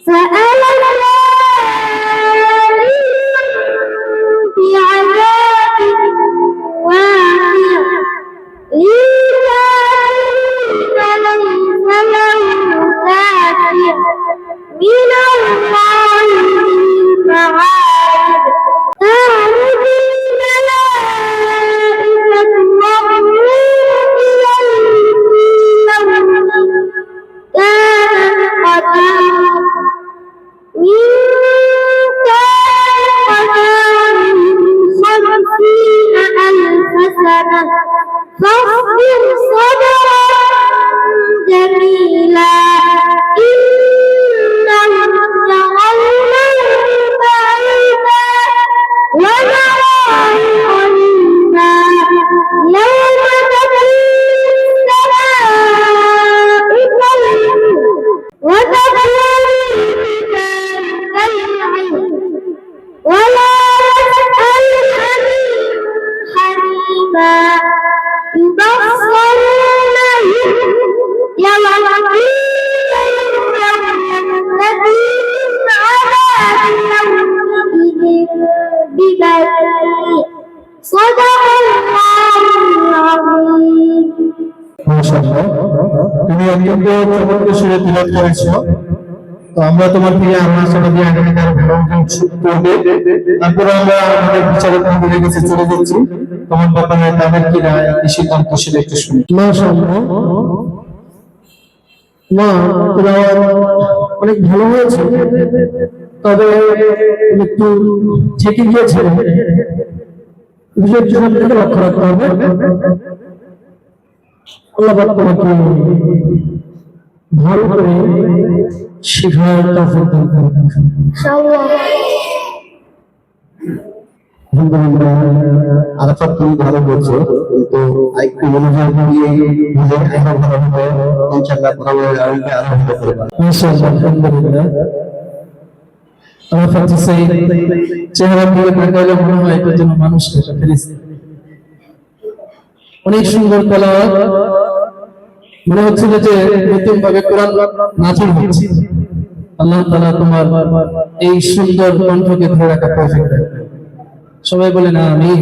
سأل سائل بعذاب واقع للكافرين ليس له دافع من الله ذي المعارج تعرج الملائكة والروح إليه كان قدرا من خمسين ألف سنة فاصبر صبرا جميلا إنهم يرونه بعيدا ونراه قريبا يوم تكون السماء كالعهن وتكون الجبال كالعهن ولا يسأل حميما يبصرونهم يوم الذي من عذاب يومئذ ببريء صدق الله العظيم মাশাআল্লাহ তুমি অত্যন্ত চমৎকার সুরে তিলাওয়াত করেছো। তো আমরা তোমার থেকে আমরা সেটা দিয়ে আগামীতে আরো ভালো করবে। তারপরে আমরা আমাদের বিচারক মন্ডলীর কাছে চলে যাচ্ছি, তোমার ব্যাপারে তাদের কি রায়, কি সিদ্ধান্ত সেটা একটু শুনি। মাশাআল্লাহ মা তিলাওয়াত অনেক ভালো হয়েছে, তবে একটু চেকিং হয়েছে, বিষয়টি সম্পর্কে লক্ষ্য রাখতে হবে। আল্লাহ পাক তোমাকে ভালো করে শেখার তৌফিক দান করুন ইনশাআল্লাহ। আলহামদুলিল্লাহ, আরাফাত তুমি ভালো বলছো, কিন্তু আরেকটু মনোযোগ দিয়ে বুঝে আরো ভালো হবে ইনশাআল্লাহ। ভালো আরো ভালো করবে ইনশাআল্লাহ। আলহামদুলিল্লাহ, আরাফাত সেই চেহারা দিয়ে তাকাইলে মনে হয় এটা যেন মানুষ এটা ফেরেশতা। অনেক সুন্দর তেলাওয়াত, মনে হচ্ছিল যে নতুন ভাবে কোরআন নাযিল হচ্ছে। আল্লাহ তাআলা তোমার এই সুন্দর কণ্ঠকে ধরে রাখার তৌফিক দেন। সবাই বলেন আমিন।